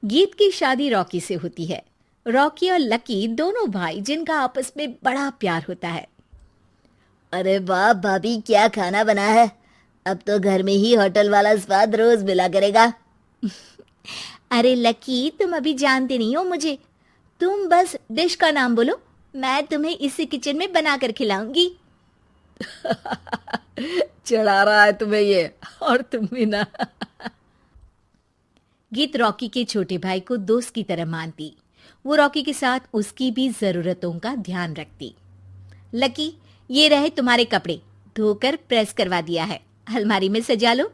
गीत की शादी रॉकी से होती है। रॉकी और लकी दोनों भाई जिनका आपस में बड़ा प्यार होता है। अरे वाह भाभी, क्या खाना बना है। अब तो घर में ही होटल वाला स्वाद रोज मिला करेगा। अरे लकी, तुम अभी जानते नहीं हो मुझे। तुम बस डिश का नाम बोलो, मैं तुम्हें इसी किचन में बनाकर खिलाऊंगी। चढ़ा रहा है तुम्हें ये, और तुम भी ना। गीत रॉकी के छोटे भाई को दोस्त की तरह मानती। वो रॉकी के साथ उसकी भी जरूरतों का ध्यान रखती। लकी, ये रहे तुम्हारे कपड़े, धोकर प्रेस करवा दिया है, अलमारी में सजा लो।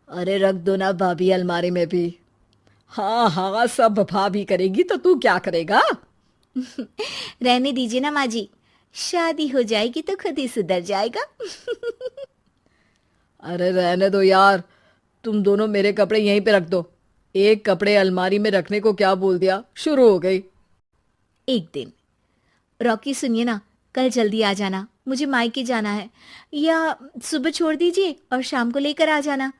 अरे रख दो ना भाभी अलमारी में भी। हाँ हाँ, सब भाभी करेगी तो तू क्या करेगा। रहने दीजिए ना माँ जी, शादी हो जाएगी तो खुद ही सुधर जाएगा। अरे रहने दो यार, तुम दोनों मेरे कपड़े यहीं पे रख दो। एक कपड़े अलमारी में रखने को क्या बोल दिया, शुरू हो गई। एक दिन, रॉकी सुनिए ना, कल जल्दी आ जाना, मुझे मायके जाना है, या सुबह छोड़ दीजिए और शाम को लेकर आ जाना।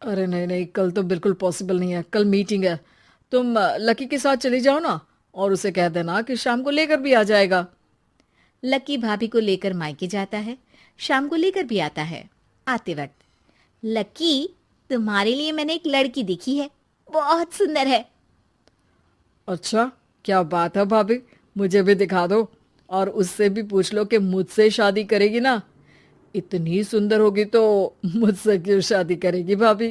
अरे नहीं नहीं, कल तो बिल्कुल पॉसिबल नहीं है, कल मीटिंग है। तुम लकी के साथ चली जाओ ना, और उसे कह देना कि शाम को लेकर भी आ जाएगा। लकी भाभी को लेकर मायके जाता है, शाम को लेकर भी आता है। आते वक्त, लकी, तुम्हारे लिए मैंने एक लड़की देखी है, बहुत सुंदर है। अच्छा, क्या बात है भाभी, मुझे भी दिखा दो। और उससे भी पूछ लो कि मुझसे शादी करेगी ना। इतनी सुंदर होगी तो मुझसे क्यों शादी करेगी भाभी।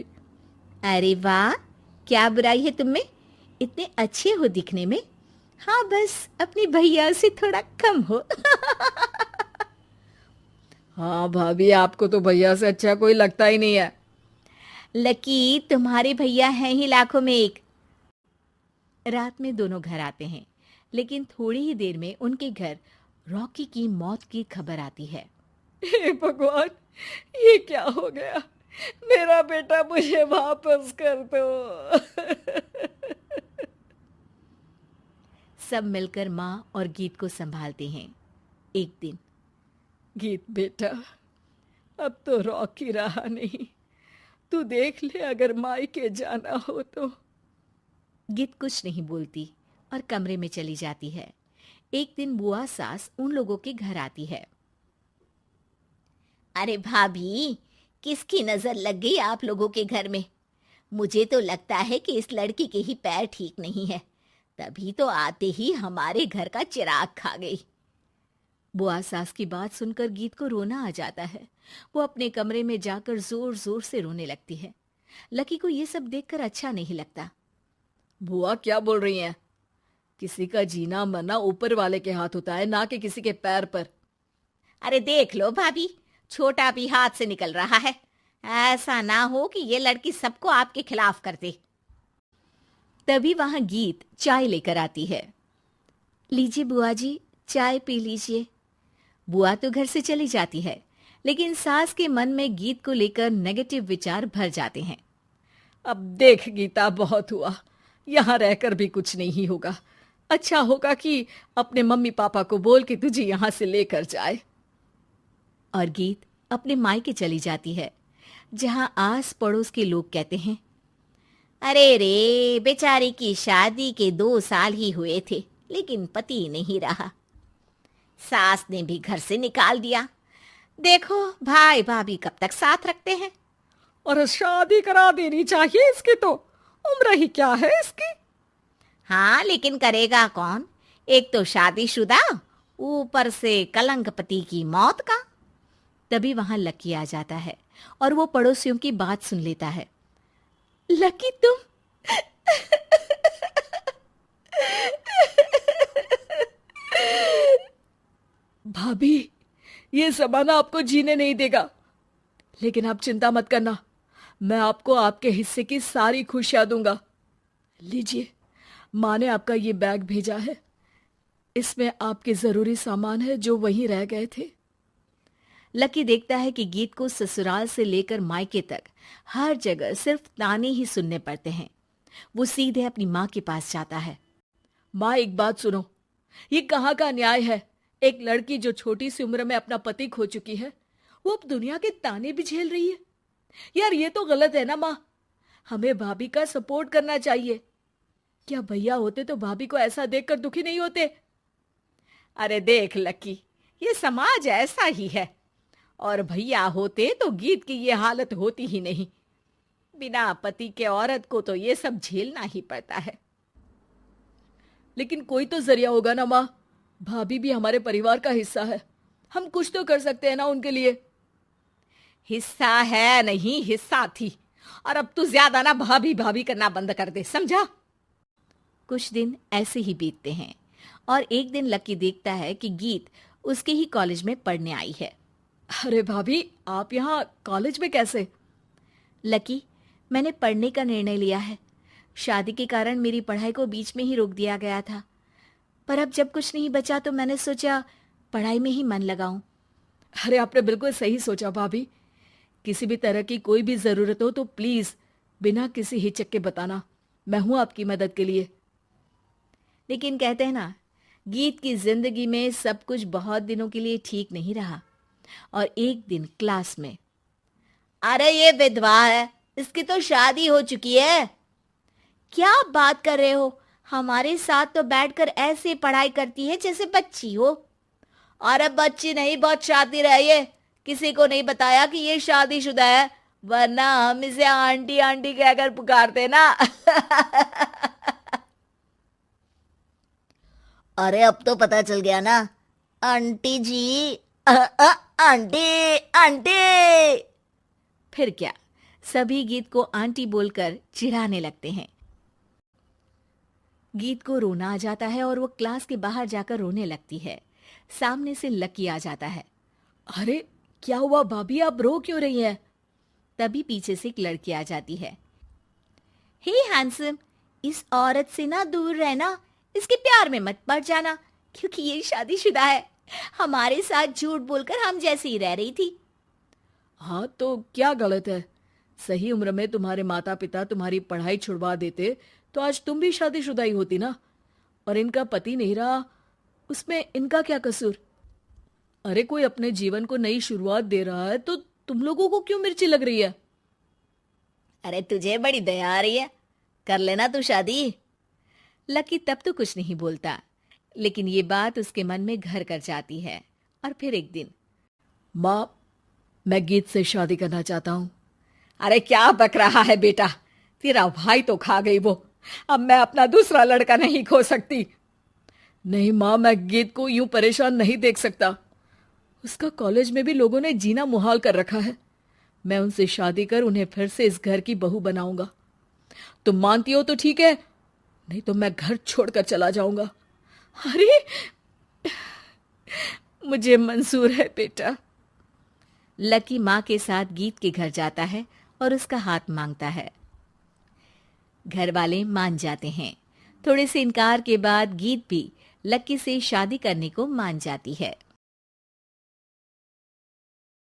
अरे वाह, क्या बुराई है तुम में, इतने अच्छे हो दिखने में। हाँ, बस अपनी भैया से थोड़ा कम हो। हाँ भाभी, आपको तो भैया से अच्छा कोई लगता ही नहीं है। लकी, तुम्हारे भैया हैं ही लाखों में एक। रात में दोनों घर आते हैं, लेकिन थोड़ी ही देर में उनके घर रॉकी की मौत की खबर आती है। हे भगवान, ये क्या हो गया। मेरा बेटा मुझे वापस कर दो। सब मिलकर माँ और गीत को संभालते हैं। एक दिन, गीत बेटा, अब तो रॉकी रहा नहीं। तू देख ले, अगर मायके जाना हो तो। गीत कुछ नहीं बोलती और कमरे में चली जाती है। एक दिन बुआ सास उन लोगों के घर आती है। अरे भाभी, किसकी नजर लग गई आप लोगों के घर में? मुझे तो लगता है कि इस लड़की के ही पैर ठीक नहीं है, तभी तो आते ही हमारे घर का चिराग खा गई। बुआ सास की बात सुनकर गीत को रोना आ जाता है। वो अपने कमरे में जाकर जोर जोर से रोने लगती है। लकी को ये सब देखकर अच्छा नहीं लगता। बुआ क्या बोल रही हैं? किसी का जीना मरना ऊपर वाले के हाथ होता है, ना कि किसी के पैर पर। अरे देख लो भाभी, छोटा भी हाथ से निकल रहा है। ऐसा ना हो कि ये लड़की सबको आपके खिलाफ कर दे। तभी वहां गीत चाय लेकर आती है। लीजिए बुआ जी, चाय पी लीजिए। बुआ तो घर से चली जाती है, लेकिन सास के मन में गीत को लेकर नेगेटिव विचार भर जाते हैं। अब देख गीता, बहुत हुआ, यहाँ रहकर भी कुछ नहीं होगा। अच्छा होगा कि अपने मम्मी पापा को बोल के तुझे यहाँ से लेकर जाए। और गीत अपने मायके चली जाती है, जहां आस पड़ोस के लोग कहते हैं, अरे रे, बेचारी की शादी के 2 साल ही हुए थे, लेकिन पति नहीं रहा। सास ने भी घर से निकाल दिया। देखो भाई भाभी कब तक साथ रखते हैं। और शादी करा देनी चाहिए इसकी, तो उम्र ही क्या है इसकी। हाँ, लेकिन करेगा कौन? एक तो शादीशुदा, ऊपर से कलंक पति की मौत का। तभी वहां लकी आ जाता है और वो पड़ोसियों की बात सुन लेता है। लकी, तुम भाभी, ये जमाना आपको जीने नहीं देगा। लेकिन आप चिंता मत करना, मैं आपको आपके हिस्से की सारी खुशियां दूंगा। लीजिए, माँ ने आपका ये बैग भेजा है। इसमें आपके जरूरी सामान है जो वहीं रह गए थे। लकी देखता है कि गीत को ससुराल से लेकर मायके तक हर जगह सिर्फ ताने ही सुनने पड़ते हैं। वो सीधे अपनी माँ के पास जाता है। माँ, एक बात सुनो, ये कहाँ का न्याय है। एक लड़की जो छोटी सी उम्र में अपना पति खो चुकी है, वो अब दुनिया के ताने भी झेल रही है। यार, ये तो गलत है ना माँ। हमें भाभी का सपोर्ट करना चाहिए। क्या भैया होते तो भाभी को ऐसा देखकर दुखी नहीं होते? अरे देख लकी, ये समाज ऐसा ही है। और भैया होते तो गीत की ये हालत होती ही नहीं। बिना पति के औरत को तो ये सब झेलना ही पड़ता है। लेकिन कोई तो जरिया होगा ना माँ। भाभी भी हमारे परिवार का हिस्सा है, हम कुछ तो कर सकते हैं ना उनके लिए। हिस्सा है नहीं, हिस्सा थी। और अब तू ज्यादा ना भाभी भाभी करना बंद कर दे, समझा? कुछ दिन ऐसे ही बीतते हैं और एक दिन लकी देखता है कि गीत उसके ही कॉलेज में पढ़ने आई है। अरे भाभी, आप यहाँ कॉलेज में कैसे? लकी, मैंने पढ़ने का निर्णय लिया है। शादी के कारण मेरी पढ़ाई को बीच में ही रोक दिया गया था, पर अब जब कुछ नहीं बचा तो मैंने सोचा पढ़ाई में ही मन लगाऊं। अरे आपने बिल्कुल सही सोचा भाभी। किसी भी तरह की कोई भी जरूरत हो तो प्लीज बिना किसी हिचक के बताना, मैं हूं आपकी मदद के लिए। लेकिन कहते हैं ना, गीत की जिंदगी में सब कुछ बहुत दिनों के लिए ठीक नहीं रहा। और एक दिन क्लास में, अरे ये विधवा है, इसकी तो शादी हो चुकी है। क्या बात कर रहे हो? हमारे साथ तो बैठकर ऐसे पढ़ाई करती है जैसे बच्ची हो। अरे बच्ची नहीं, बहुत शातिर है ये। किसी को नहीं बताया कि ये शादीशुदा है, वरना हम इसे आंटी आंटी कहकर पुकारते ना। अरे अब तो पता चल गया ना, आंटी जी। Aunty aunty. फिर क्या, सभी गीत को आंटी बोलकर चिढ़ाने लगते हैं। गीत को रोना आ जाता है और वो क्लास के बाहर जाकर रोने लगती है। सामने से लकी आ जाता है। अरे क्या हुआ भाभी, आप रो क्यों रही हैं? तभी पीछे से एक लड़की आ जाती है। हे हैंडसम, इस औरत से ना दूर रहना, इसके प्यार में मत पड़ जाना, क्योंकि ये शादीशुदा है। हमारे साथ झूठ बोलकर हम जैसे ही रह रही थी। हाँ तो क्या गलत है? सही उम्र में तुम्हारे माता पिता तुम्हारी पढ़ाई छुड़वा देते तो आज तुम भी शादीशुदा ही होती ना। और इनका पति नहीं रहा, उसमें इनका क्या कसूर? अरे कोई अपने जीवन को नई शुरुआत दे रहा है तो तुम लोगों को क्यों मिर्ची लग रही है? अरे तुझे बड़ी दया आ रही है, कर लेना तू शादी। लकी तब तो कुछ नहीं बोलता, लेकिन ये बात उसके मन में घर कर जाती है। और फिर एक दिन, माँ, मैं गीत से शादी करना चाहता हूँ। अरे क्या बक रहा है बेटा, तेरा भाई तो खा गई वो, अब मैं अपना दूसरा लड़का नहीं खो सकती। नहीं माँ, मैं गीत को यूं परेशान नहीं देख सकता। उसका कॉलेज में भी लोगों ने जीना मुहाल कर रखा है। मैं उनसे शादी कर उन्हें फिर से इस घर की बहू बनाऊंगा। तुम मानती हो तो ठीक है, नहीं तो मैं घर छोड़कर चला जाऊंगा। अरे मुझे मंजूर है बेटा। लकी माँ के साथ गीत के घर जाता है और उसका हाथ मांगता है। घर वाले मान जाते हैं। थोड़े से इनकार के बाद गीत भी लकी से शादी करने को मान जाती है।